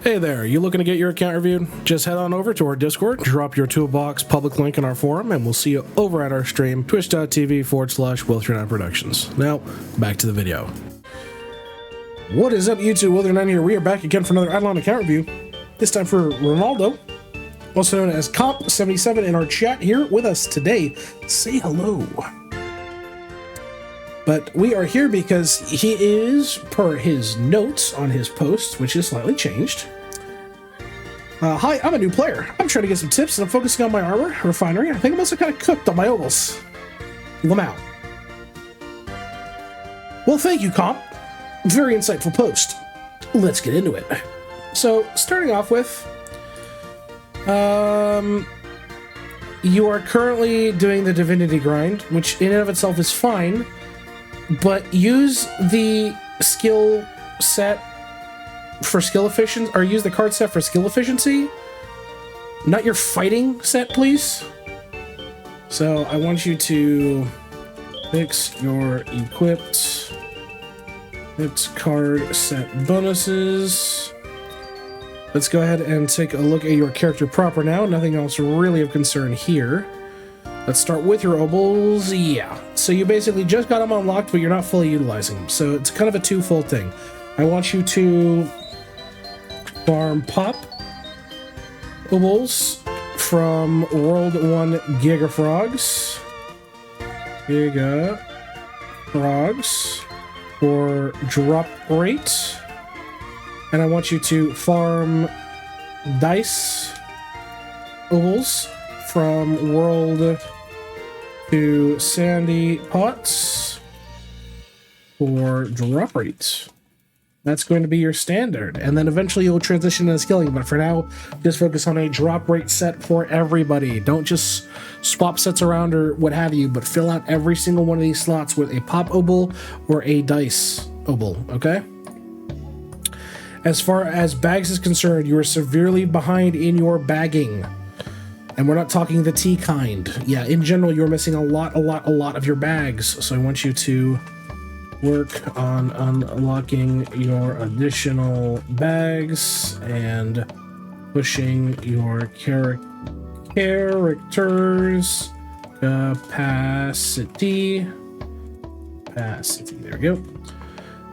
Hey there, you looking to get your account reviewed? Just head on over to our Discord, drop your toolbox public link in our forum, and we'll see you over at our stream, twitch.tv/Wilthern9 Productions. Now, back to the video. What is up, YouTube? Wilthern9 here. We are back again for another IdleOn account review. This time for Ronaldo, also known as Comp77 in our chat here with us today. Say hello. But we are here because he is, per his notes on his post, which is slightly changed. Hi, I'm a new player. I'm trying to get some tips and I'm focusing on my armor, Refinery. I think I'm also kind of cooked on my Obols. Lamau. Well, thank you, Comp. Very insightful post. Let's get into it. So, starting off with, you are currently doing the divinity grind, which in and of itself is fine. But use the skill set for skill efficiency, or use the card set for skill efficiency, not your fighting set, please. So I want you to fix your equipped card set bonuses. Let's go ahead and take a look at your character proper now. Nothing else really of concern here. Let's start with your Obols. Yeah. So you basically just got them unlocked, but you're not fully utilizing them. So it's kind of a twofold thing. I want you to farm pop Obols from World 1 GIGA Frogs. GIGA Frogs for drop rate. And I want you to farm dice Obols from World to Sandy Pots for drop rates. That's going to be your standard, and then eventually you'll transition into skilling, but for now just focus on a drop rate set for everybody. Don't just swap sets around or what have you, but fill out every single one of these slots with a pop Obol or a dice Obol, okay? As far as bags is concerned, you are severely behind in your bagging. And we're not talking the tea kind. Yeah, in general, you're missing a lot of your bags. So I want you to work on unlocking your additional bags and pushing your character's capacity. There we go.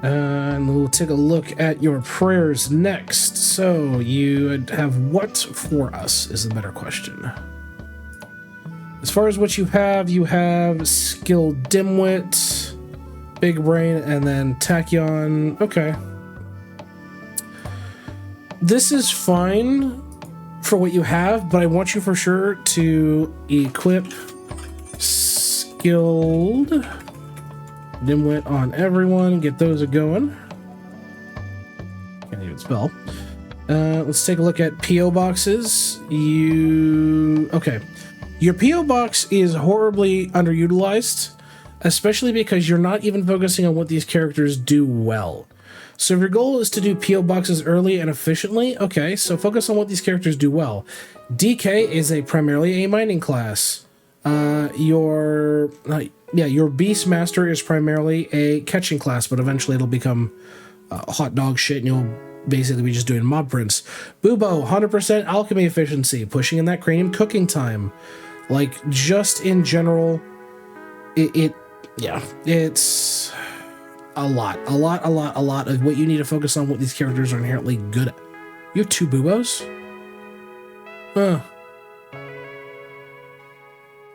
And we'll take a look at your prayers next. So you have what for us is the better question. As far as what you have skill dimwit, big brain, and then tachyon. Okay. This is fine for what you have, but I want you for sure to equip skilled dimwit on everyone. Get those a-going. Can't even spell. Let's take a look at P.O. boxes. Okay. Your P.O. box is horribly underutilized, especially because you're not even focusing on what these characters do well. So if your goal is to do P.O. boxes early and efficiently, okay, so focus on what these characters do well. DK is primarily a mining class. Your Beastmaster is primarily a catching class, but eventually it'll become hot dog shit and you'll basically be just doing mob prints. Bubo, 100% alchemy efficiency, pushing in that cranium cooking time. Like, just in general, it's a lot of what you need to focus on, what these characters are inherently good at. You have 2 Bubos? Huh.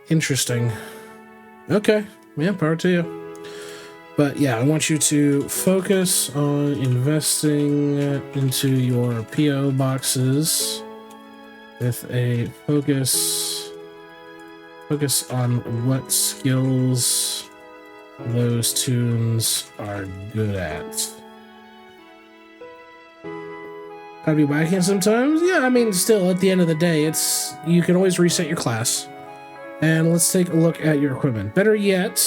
Interesting. Okay, yeah, power to you. But yeah, I want you to focus on investing into your P.O. boxes with a focus on what skills those tunes are good at. Gotta be whacking sometimes? Yeah, I mean, still, at the end of the day, you can always reset your class. And let's take a look at your equipment. Better yet,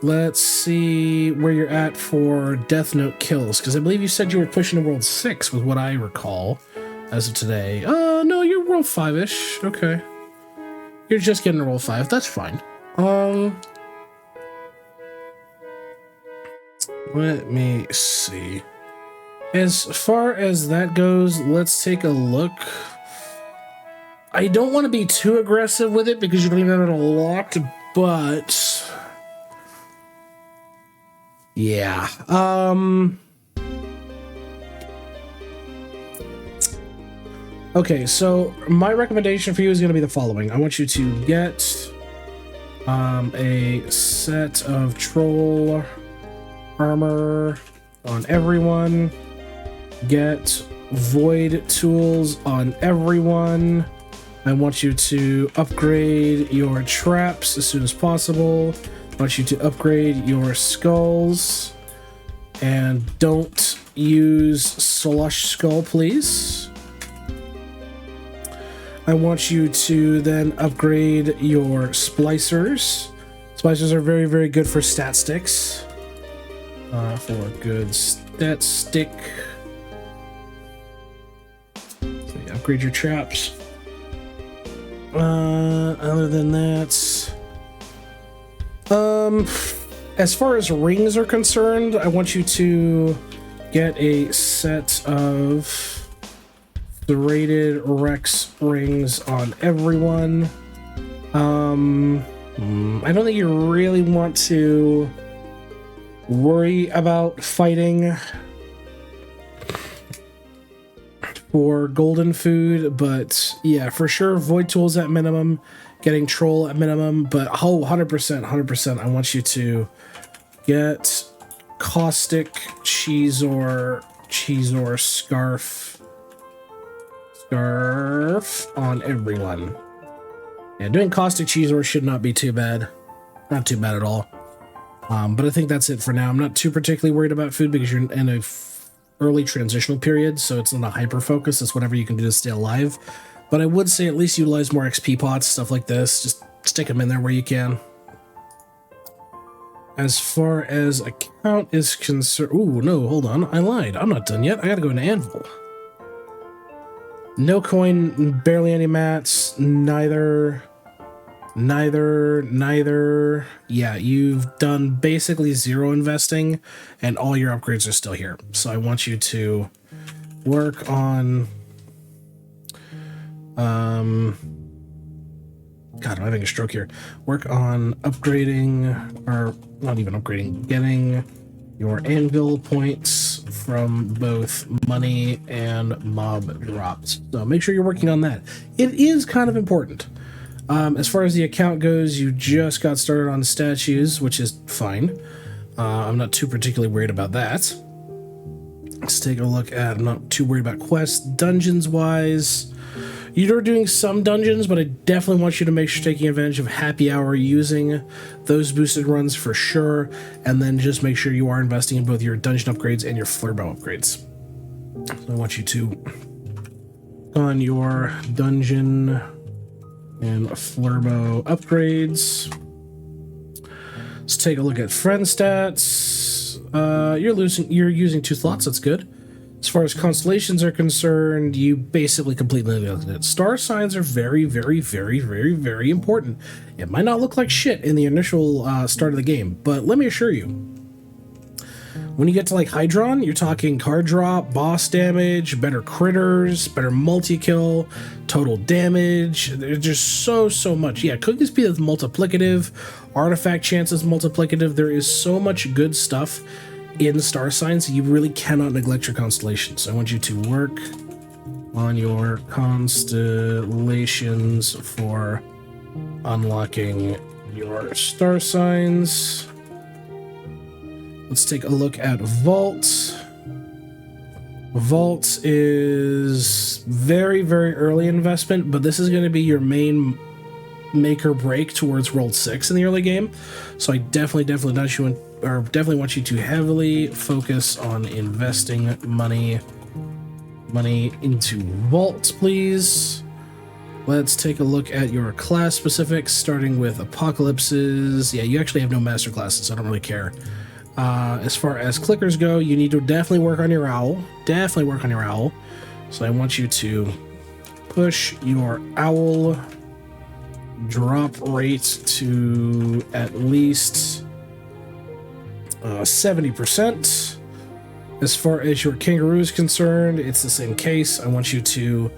let's see where you're at for Death Note kills, because I believe you said you were pushing to World 6 with what I recall as of today. Oh, no, you're World 5-ish. Okay. You're just getting to World 5. That's fine. Let me see. As far as that goes, let's take a look. I don't want to be too aggressive with it because you don't even have it a lot, but yeah. Okay, so my recommendation for you is going to be the following. I want you to get a set of troll armor on everyone. Get void tools on everyone. I want you to upgrade your traps as soon as possible. I want you to upgrade your skulls. And don't use slush skull, please. I want you to then upgrade your splicers. Splicers are very, very good for stat sticks. For good stat stick. So yeah, upgrade your traps. Other than that, as far as rings are concerned, I want you to get a set of serrated Rex rings on everyone. I don't think you really want to worry about fighting for golden food, but yeah, for sure, void tools at minimum, getting troll at minimum, but 100%, I want you to get caustic cheese or scarf on everyone. Yeah, doing caustic cheese or should not be too bad. Not too bad at all. But I think that's it for now. I'm not too particularly worried about food because you're in a early transitional period, so it's not a hyper focus. It's whatever you can do to stay alive. But I would say at least utilize more XP pots, stuff like this. Just stick them in there where you can. As far as account is concerned... Ooh, no, hold on. I lied. I'm not done yet. I gotta go into Anvil. No coin, barely any mats, neither. Yeah, you've done basically zero investing, and all your upgrades are still here. So I want you to work on... God, I'm having a stroke here. Work on upgrading, or not even upgrading, getting your Anvil points from both money and mob drops. So make sure you're working on that. It is kind of important. As far as the account goes, you just got started on statues, which is fine. I'm not too particularly worried about that. Let's take a look at, I'm not too worried about quests. Dungeons-wise, you're doing some dungeons, but I definitely want you to make sure you're taking advantage of happy hour using those boosted runs for sure, and then just make sure you are investing in both your dungeon upgrades and your flare bow upgrades. So I want you to on your dungeon and flare bow upgrades. Let's take a look at friend stats. You're using 2 slots, that's good. As far as constellations are concerned, you basically completely neglected it. Star signs are very, very, very, very, very important. It might not look like shit in the initial start of the game, but let me assure you, when you get to like Hydron, you're talking card drop, boss damage, better critters, better multi-kill, total damage. There's just so much. Yeah, cookie speed is multiplicative, artifact chance is multiplicative. There is so much good stuff in star signs, you really cannot neglect your constellations. So I want you to work on your constellations for unlocking your star signs. Let's take a look at Vault. Vault is very, very early investment, but this is going to be your main make or break towards World 6 in the early game. So I definitely want you to heavily focus on investing money into Vault, please. Let's take a look at your class specifics, starting with Apocalypses. Yeah, you actually have no master classes, so I don't really care. As far as clickers go, you need to definitely work on your owl. So I want you to push your owl drop rate to at least 70%. As far as your kangaroo is concerned, it's the same case. I want you to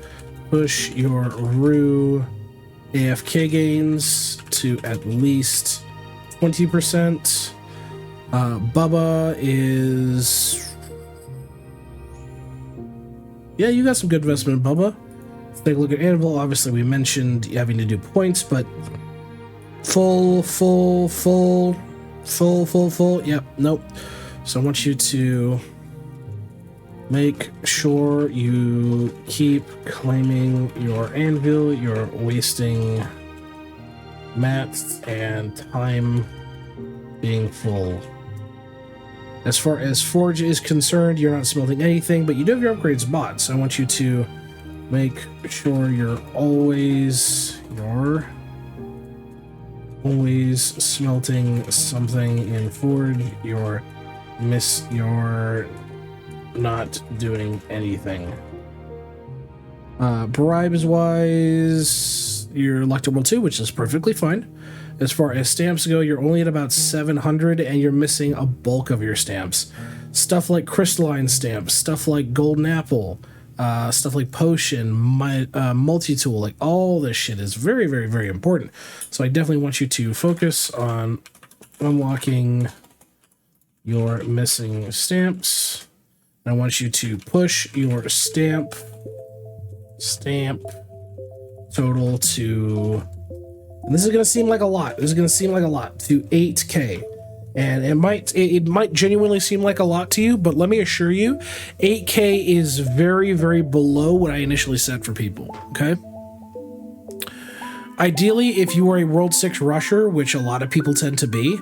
push your Roo AFK gains to at least 20%. Bubba is... Yeah, you got some good investment in Bubba. Let's take a look at Anvil. Obviously, we mentioned having to do points, but full. Yep, nope. So I want you to make sure you keep claiming your Anvil. You're wasting mats and time being full. As far as Forge is concerned, you're not smelting anything, but you do have your upgrades bought, so I want you to make sure you're always smelting something in Forge. You're not doing anything. Bribes wise, you're locked at World 2, which is perfectly fine. As far as stamps go, you're only at about 700 and you're missing a bulk of your stamps. Stuff like crystalline stamps, stuff like golden apple, stuff like potion, multi-tool, like all this shit is very, very, very important. So I definitely want you to focus on unlocking your missing stamps. I want you to push your stamp total to, and this is going to seem like a lot. This is going to seem like a lot, to 8K. And it might genuinely seem like a lot to you, but let me assure you, 8K is very, very below what I initially said for people, okay? Ideally, if you are a World 6 rusher, which a lot of people tend to be,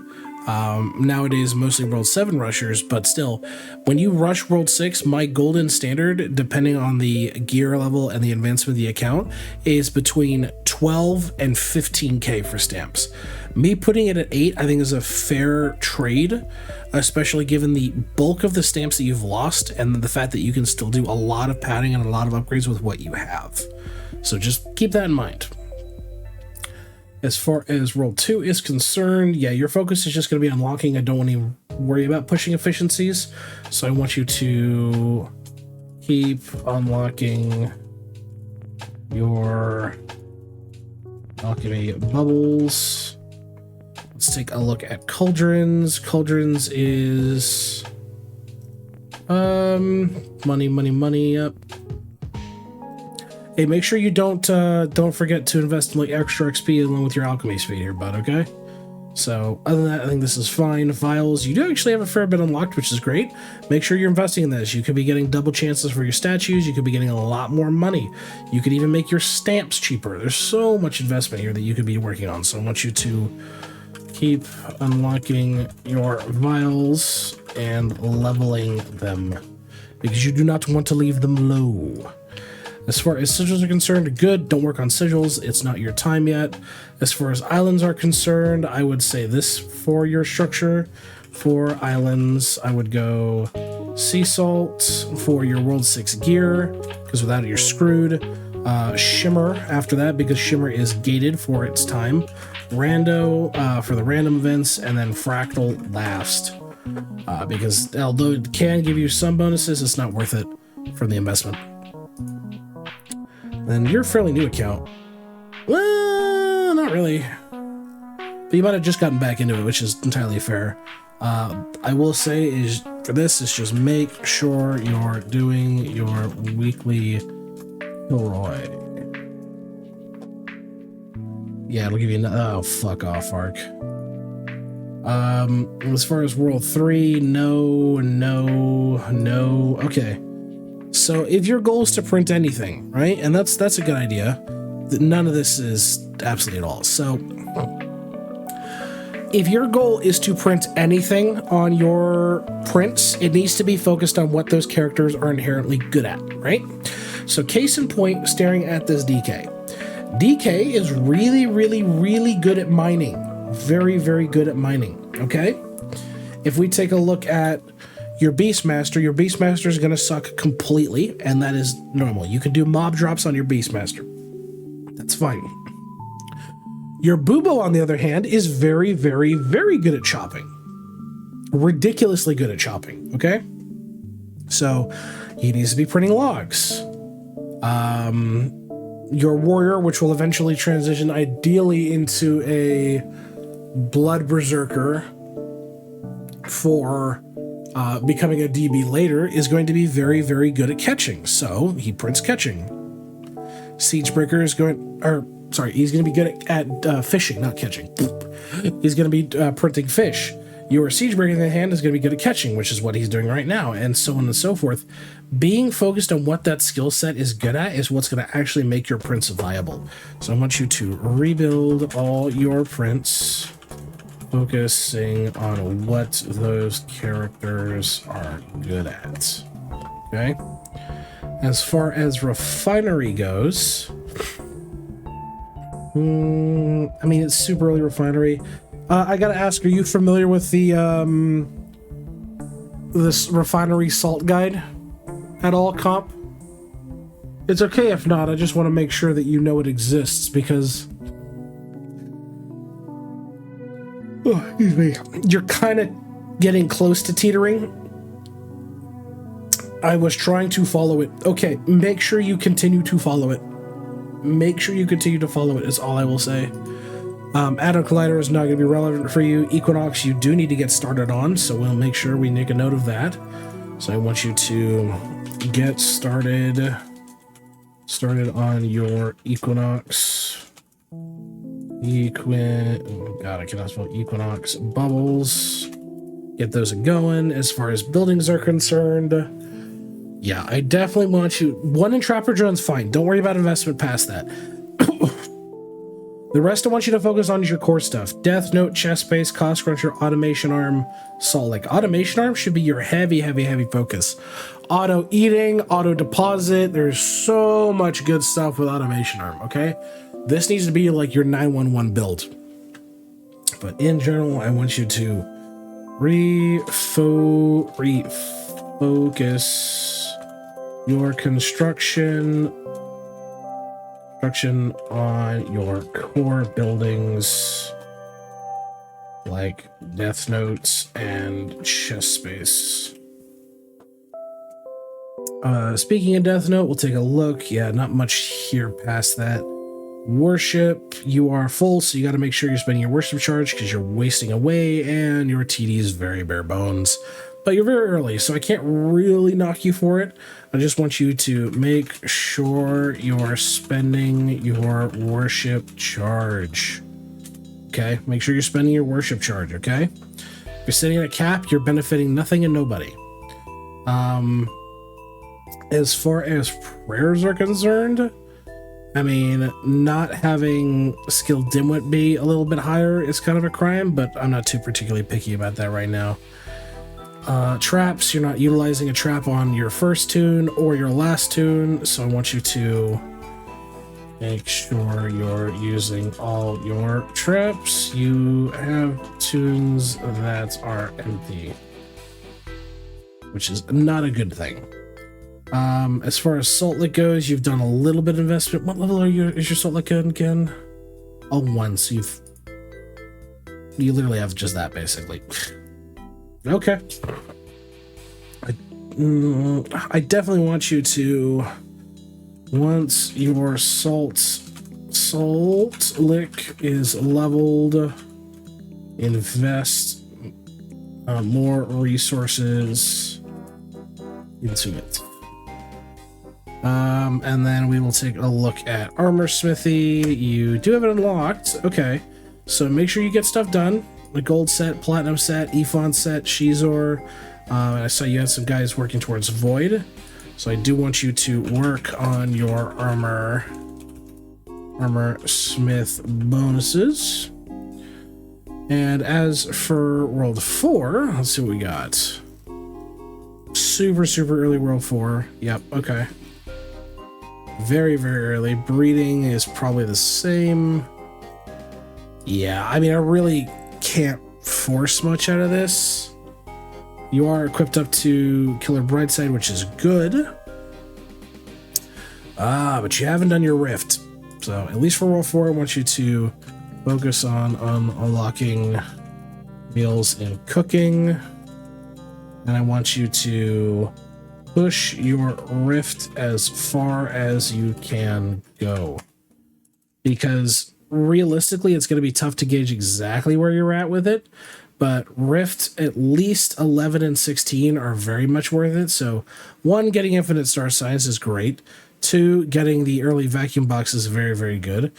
nowadays mostly World 7 rushers, but still, when you rush World 6, my golden standard, depending on the gear level and the advancement of the account, is between 12 and 15K for stamps. Me putting it at 8, I think, is a fair trade, especially given the bulk of the stamps that you've lost and the fact that you can still do a lot of padding and a lot of upgrades with what you have. So just keep that in mind. As far as World 2 is concerned, yeah, your focus is just going to be unlocking. I don't want to worry about pushing efficiencies, so I want you to keep unlocking your Alchemy bubbles. Let's take a look at Cauldrons. Cauldrons is money up. Hey, make sure you don't forget to invest in like extra XP along with your alchemy speed here, bud, okay? So other than that, I think this is fine. Vials, you do actually have a fair bit unlocked, which is great. Make sure you're investing in this. You could be getting double chances for your statues. You could be getting a lot more money. You could even make your stamps cheaper. There's so much investment here that you could be working on. So I want you to keep unlocking your vials and leveling them because you do not want to leave them low. As far as sigils are concerned, good. Don't work on sigils. It's not your time yet. As far as islands are concerned, I would say this for your structure. For islands, I would go sea salt for your World 6 gear, because without it, you're screwed. Shimmer after that, because Shimmer is gated for its time. Rando for the random events, and then Fractal last. Because although it can give you some bonuses, it's not worth it for the investment. Then your fairly new account. Well, not really. But you might have just gotten back into it, which is entirely fair. I will say is for this is just make sure you're doing your weekly Kilroy. Yeah, it'll give you oh fuck off, Ark. As far as World 3, no. Okay. So if your goal is to print anything, right? And that's a good idea. None of this is absolutely at all. So if your goal is to print anything on your prints, it needs to be focused on what those characters are inherently good at, right? So case in point, staring at this DK. DK is really, really, really good at mining. Very, very good at mining, okay? If we take a look at your Beastmaster is going to suck completely, and that is normal. You can do mob drops on your Beastmaster. That's fine. Your Bubo, on the other hand, is very, very, very good at chopping. Ridiculously good at chopping, okay? So he needs to be printing logs. Your warrior, which will eventually transition ideally into a blood berserker for becoming a DB later, is going to be very, very good at catching. So he prints catching. Siegebreaker is he's going to be good at fishing, not catching. He's going to be printing fish. Your Siegebreaker in the hand is going to be good at catching, which is what he's doing right now, and so on and so forth. Being focused on what that skill set is good at is what's going to actually make your prints viable. So I want you to rebuild all your prints, focusing on what those characters are good at. Okay? As far as Refinery goes, I mean, it's super early Refinery. I gotta ask, are you familiar with the this Refinery salt guide at all, comp? It's okay if not, I just want to make sure that you know it exists, because excuse me, you're kind of getting close to teetering. I was trying to follow it. Okay, make sure you continue to follow it. Make sure you continue to follow it is all I will say. Atom Collider is not going to be relevant for you. Equinox, you do need to get started on, so we'll make sure we make a note of that. So I want you to get started on your Equinox. Oh God, I cannot spell Equinox bubbles. Get those going. As far as buildings are concerned, yeah, I definitely want you. One entrapper drone's fine. Don't worry about investment past that. The rest I want you to focus on is your core stuff. Death Note, Chest Base, Cost Cruncher, Automation Arm, Salt Lake. Automation Arm should be your heavy focus. Auto Eating, Auto Deposit. There's so much good stuff with Automation Arm, okay? This needs to be like your 911 build. But in general, I want you to refocus your construction on your core buildings like Death Notes and Chest Space. Speaking of Death Note, we'll take a look. Yeah, not much here past that. Worship, you are full, so you got to make sure you're spending your worship charge because you're wasting away, and your TD is very bare bones. But you're very early, so I can't really knock you for it. I just want you to make sure you're spending your worship charge. Okay? Make sure you're spending your worship charge, okay? If you're sitting at a cap, you're benefiting nothing and nobody. As far as prayers are concerned, I mean, not having skill dimwit be a little bit higher is kind of a crime, but I'm not too particularly picky about that right now. Traps, you're not utilizing a trap on your first tune or your last tune, so I want you to make sure you're using all your traps. You have tunes that are empty, which is not a good thing. As far as Salt Lick goes, you've done a little bit of investment. What level is your Salt Lick again? Oh, 1, so you literally have just that, basically. Okay. I definitely want you to, once your Salt Lick is leveled, invest more resources into it. And then we will take a look at Armor Smithy. You do have it unlocked. Okay. So make sure you get stuff done. The gold set, platinum set, Ephon set, Shizor. I saw you had some guys working towards Void. So I do want you to work on your armor smith bonuses. And as for World 4, let's see what we got. Super early World 4. Yep, okay. Very early. Breeding is probably the same. Yeah, I mean, I really can't force much out of this. You are equipped up to Killer Brightside, which is good. But you haven't done your Rift. So, at least for World 4, I want you to focus on unlocking meals and cooking. And I want you to push your Rift as far as you can go. Because realistically, it's going to be tough to gauge exactly where you're at with it. But Rift, at least 11 and 16 are very much worth it. So, 1, getting Infinite Star Signs is great. 2, getting the early Vacuum Box is very, very good.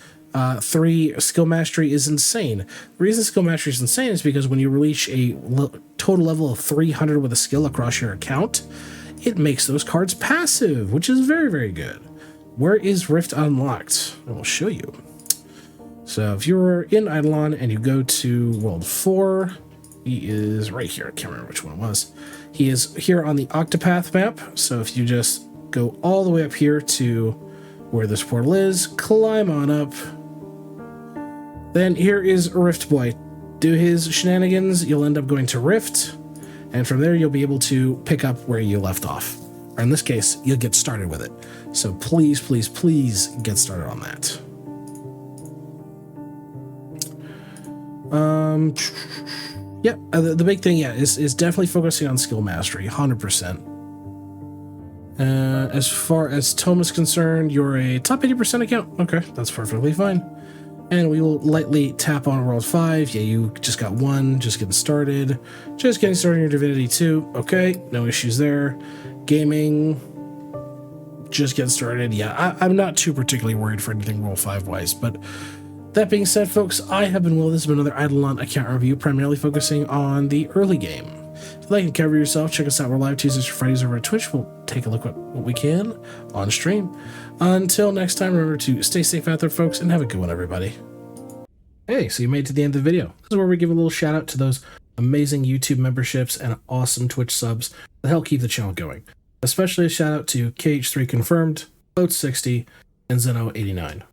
3, Skill Mastery is insane. The reason Skill Mastery is insane is because when you reach a total level of 300 with a skill across your account, it makes those cards passive, which is very, very good. Where is Rift unlocked? I will show you. So if you're in IdleOn and you go to World 4, he is right here. I can't remember which one it was. He is here on the Octopath map. So if you just go all the way up here to where this portal is, climb on up. Then here is Rift Boy. Do his shenanigans, you'll end up going to Rift, and from there you'll be able to pick up where you left off. Or in this case, you'll get started with it. So please, please, please get started on that. Yeah, the big thing, is definitely focusing on skill mastery, 100%. As far as Tome is concerned, you're a top 80% account. Okay, that's perfectly fine. And we will lightly tap on World 5. Yeah, you just got 1, just getting started. Just getting started in your Divinity 2. Okay, no issues there. Gaming, just getting started. Yeah, I'm not too particularly worried for anything World 5-wise, but that being said, folks, I have been Will. This has been another IdleOn account review, primarily focusing on the early game. If you'd like to cover yourself, check us out. We're live Tuesdays or Fridays over at Twitch. We'll take a look at what we can on stream. Until next time, remember to stay safe out there, folks, and have a good one, everybody. Hey, so you made it to the end of the video. This is where we give a little shout out to those amazing YouTube memberships and awesome Twitch subs that help keep the channel going. Especially a shout out to KH3 Confirmed, Boat60, and Zeno89.